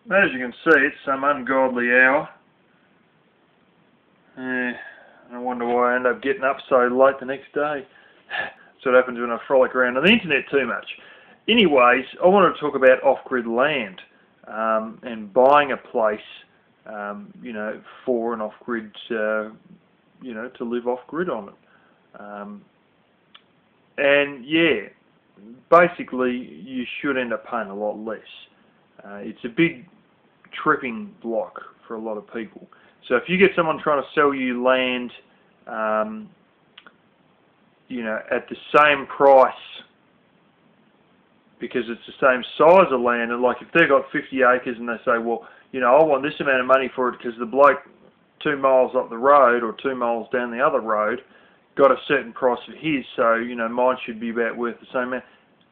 As you can see, it's some ungodly hour. I wonder why I end up getting up so late the next day. That's what happens when I frolic around on the internet too much. Anyways, I wanted to talk about off-grid land and buying a place, for an off-grid, to live off-grid on it. And yeah, basically you should end up paying a lot less. It's a big tripping block for a lot of people. So if you get someone trying to sell you land, at the same price, because it's the same size of land, and like if they've got 50 acres and they say, well, I want this amount of money for it because the bloke 2 miles up the road or 2 miles down the other road got a certain price for his, so mine should be about worth the same amount.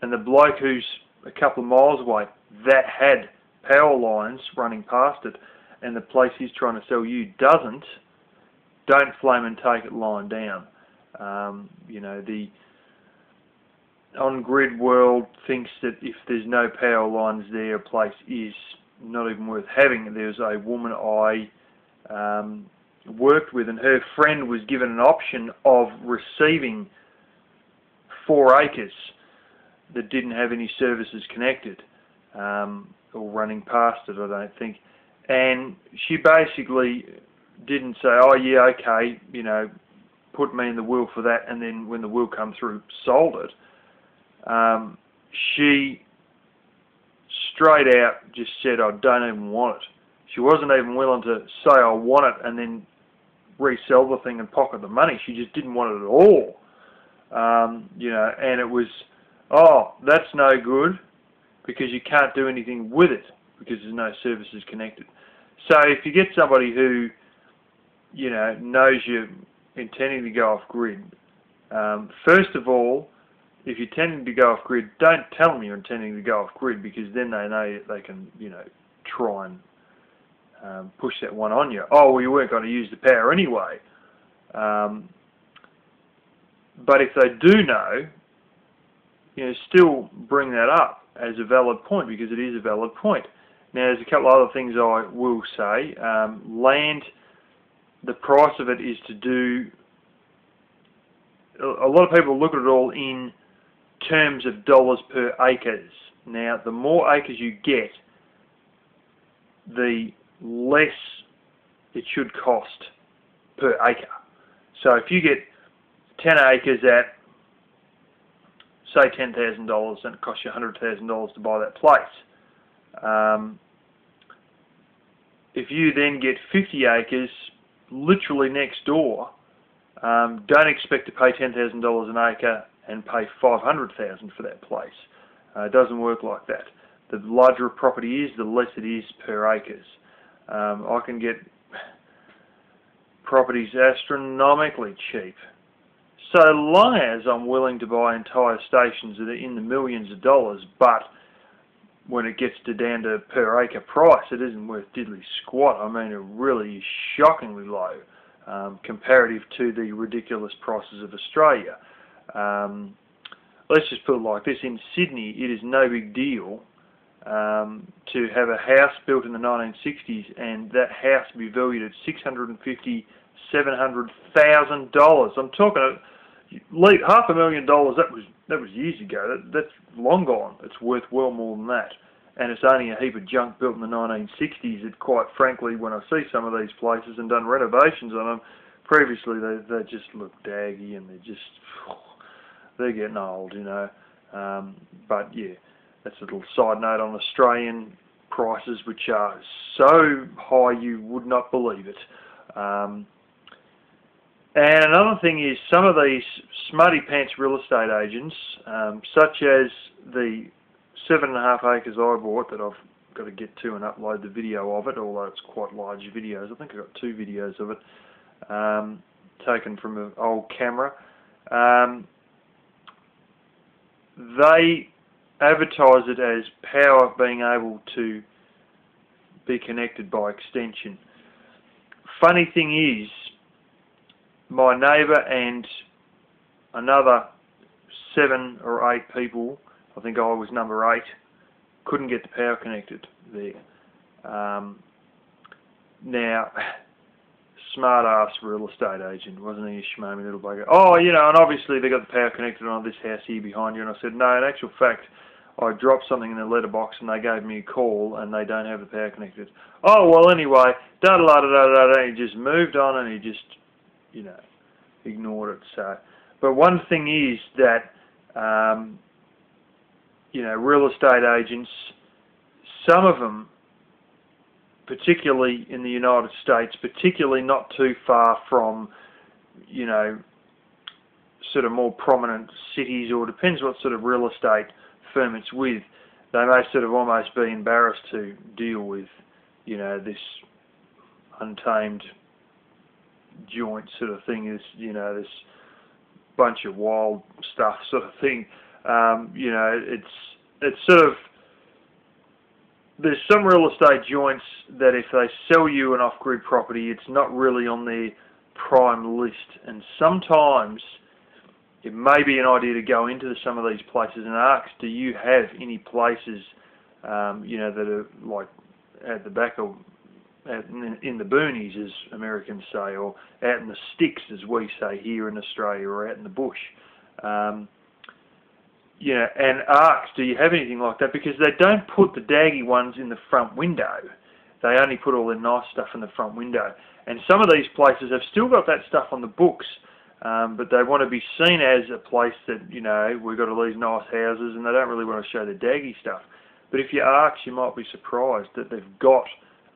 And the bloke who's a couple of miles away that had power lines running past it, and the place he's trying to sell you doesn't, don't flame and take it lying down. The on-grid world thinks that if there's no power lines there, a place is not even worth having. There's a woman I worked with, and her friend was given an option of receiving 4 acres that didn't have any services connected, or running past it, I don't think. And she basically didn't say, oh yeah, okay, put me in the will for that, and then when the will come through, sold it. She straight out just said, I don't even want it. She wasn't even willing to say, I want it, and then resell the thing and pocket the money. She just didn't want it at all. And it was, oh, that's no good, because you can't do anything with it, because there's no services connected. So if you get somebody who, knows you're intending to go off-grid, first of all, if you're intending to go off-grid, don't tell them you're intending to go off-grid, because then they know they can, try and push that one on you. Oh, well, you weren't going to use the power anyway. But if they do know, still bring that up as a valid point, because it is a valid point. Now, there's a couple of other things I will say. Land, the price of it is to do... A lot of people look at it all in terms of dollars per acres. Now, the more acres you get, the less it should cost per acre. So if you get 10 acres at, say, $10,000, and it costs you $100,000 to buy that place. If you then get 50 acres literally next door, don't expect to pay $10,000 an acre and pay $500,000 for that place. It doesn't work like that. The larger a property is, the less it is per acres. I can get properties astronomically cheap, so long as I'm willing to buy entire stations that are in the millions of dollars, but when it gets down to per acre price, it isn't worth diddly squat. I mean, it really is shockingly low comparative to the ridiculous prices of Australia. Let's just put it like this. In Sydney, it is no big deal to have a house built in the 1960s and that house be valued at $650,000, $700,000. I'm talking $500,000. That was years ago. That's long gone. It's worth well more than that. And it's only a heap of junk built in the 1960s that, quite frankly, when I see some of these places and done renovations on them, previously they just look daggy and they're getting old, But yeah, that's a little side note on Australian prices, which are so high you would not believe it. And another thing is, some of these smarty pants real estate agents, such as the 7.5 acres I bought, that I've got to get to and upload the video of it, although it's quite large videos. I think I've got 2 videos of it, taken from an old camera. They advertise it as power being able to be connected by extension. Funny thing is, my neighbour and another 7 or 8 people, I think I was number 8, couldn't get the power connected there. Now, smart-ass real estate agent, wasn't he, a schmomy little bugger? Oh, you know, and obviously they got the power connected on this house here behind you. And I said, no, in actual fact, I dropped something in the letterbox and they gave me a call and they don't have the power connected. Oh, well, anyway, da-da-da-da-da-da, he just moved on and he just, you know, ignored it. So, but one thing is that, you know, real estate agents, some of them, particularly in the United States, particularly not too far from, you know, sort of more prominent cities, or depends what sort of real estate firm it's with, they may sort of almost be embarrassed to deal with, you know, this untamed joint sort of thing, is, you know, this bunch of wild stuff sort of thing. You know, it's sort of, there's some real estate joints that if they sell you an off-grid property, it's not really on their prime list, and sometimes it may be an idea to go into some of these places and ask, do you have any places, you know, that are like at the back of, in the boonies, as Americans say, or out in the sticks, as we say here in Australia, or out in the bush. You know, and ask, do you have anything like that? Because they don't put the daggy ones in the front window. They only put all the nice stuff in the front window. And some of these places have still got that stuff on the books, but they want to be seen as a place that, you know, we've got all these nice houses, and they don't really want to show the daggy stuff. But if you ask, you might be surprised that they've got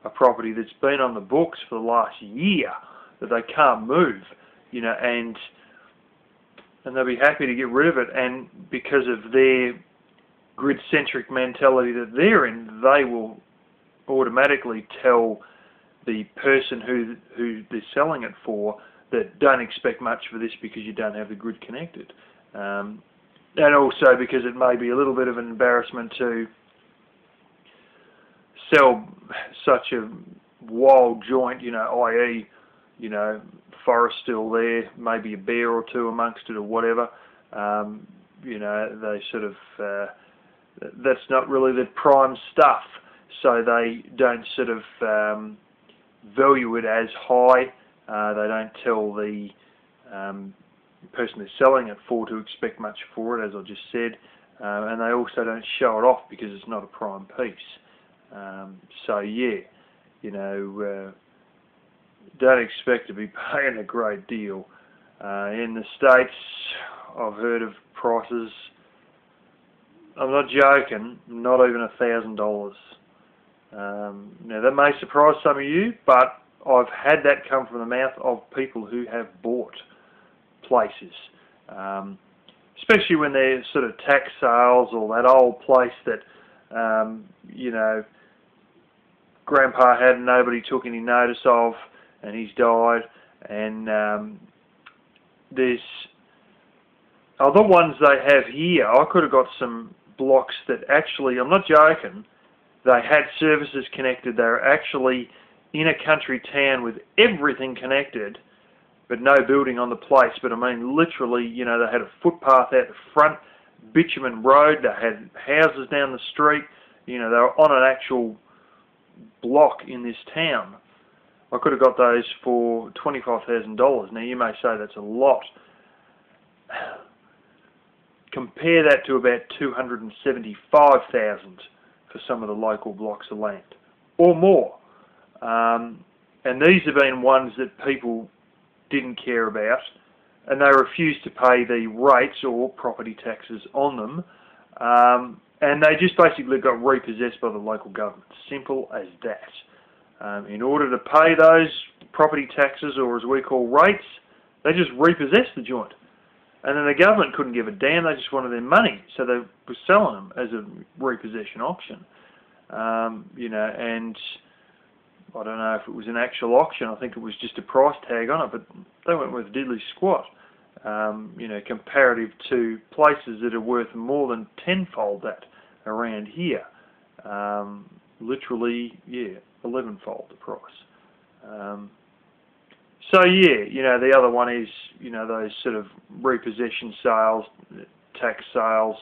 a property that's been on the books for the last year that they can't move, you know, and they'll be happy to get rid of it, and because of their grid-centric mentality that they're in, they will automatically tell the person who they're selling it for that don't expect much for this because you don't have the grid connected. And also because it may be a little bit of an embarrassment to sell such a wild joint, you know, i.e., you know, forest still there, maybe a bear or two amongst it or whatever. You know, they sort of, that's not really the prime stuff, so they don't sort of value it as high. They don't tell the person they're selling it for to expect much for it, as I just said, and they also don't show it off because it's not a prime piece. So yeah, you know, don't expect to be paying a great deal. In the States, I've heard of prices, I'm not joking, not even $1,000. Now that may surprise some of you, but I've had that come from the mouth of people who have bought places, especially when they're sort of tax sales, or that old place that, you know, Grandpa had and nobody took any notice of, and he's died. And there's other ones they have here. I could have got some blocks that actually, I'm not joking, they had services connected. They're actually in a country town with everything connected, but no building on the place. But I mean, literally, you know, they had a footpath out the front, bitumen road, they had houses down the street, you know, they were on an actual block in this town. I could have got those for $25,000. Now you may say that's a lot. Compare that to about $275,000 for some of the local blocks of land, or more. And these have been ones that people didn't care about, and they refused to pay the rates or property taxes on them, and they just basically got repossessed by the local government. Simple as that. In order to pay those property taxes, or as we call rates, they just repossessed the joint. And then the government couldn't give a damn, they just wanted their money, so they were selling them as a repossession auction. You know, and I don't know if it was an actual auction, I think it was just a price tag on it, but they weren't worth diddly squat. You know, comparative to places that are worth more than tenfold that around here. Literally, yeah, 11-fold the price. So yeah, you know, the other one is, you know, those sort of repossession sales, tax sales,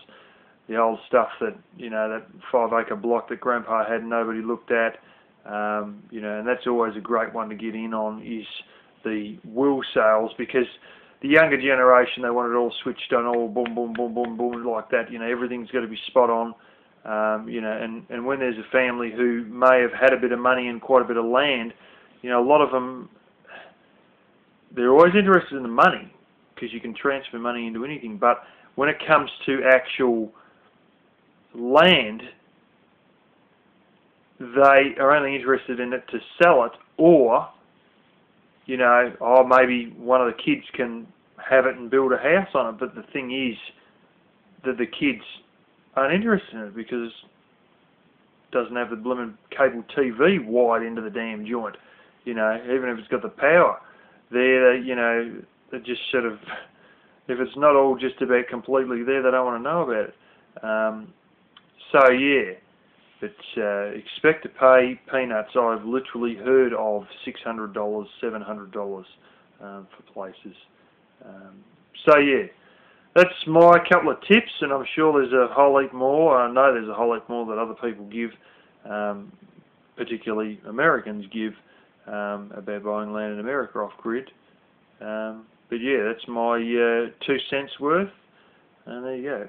the old stuff that, you know, that 5-acre block that Grandpa had and nobody looked at. You know, and that's always a great one to get in on, is the will sales, because the younger generation, they want it all switched on, all boom, boom, boom, boom, boom, like that. You know, everything's got to be spot on. You know, and when there's a family who may have had a bit of money and quite a bit of land, you know, a lot of them, they're always interested in the money because you can transfer money into anything. But when it comes to actual land, they are only interested in it to sell it, or, you know, oh, maybe one of the kids can have it and build a house on it. But the thing is that the kids aren't interested in it because it doesn't have the blooming cable TV wired into the damn joint. You know, even if it's got the power, you know, they're just sort of, if it's not all just about completely there, they don't want to know about it. So yeah, but expect to pay peanuts. I've literally heard of $600, $700 for places. So yeah, that's my couple of tips, and I'm sure there's a whole heap more. I know there's a whole heap more that other people give, particularly Americans give, about buying land in America off-grid. But yeah, that's my 2 cents worth, and there you go.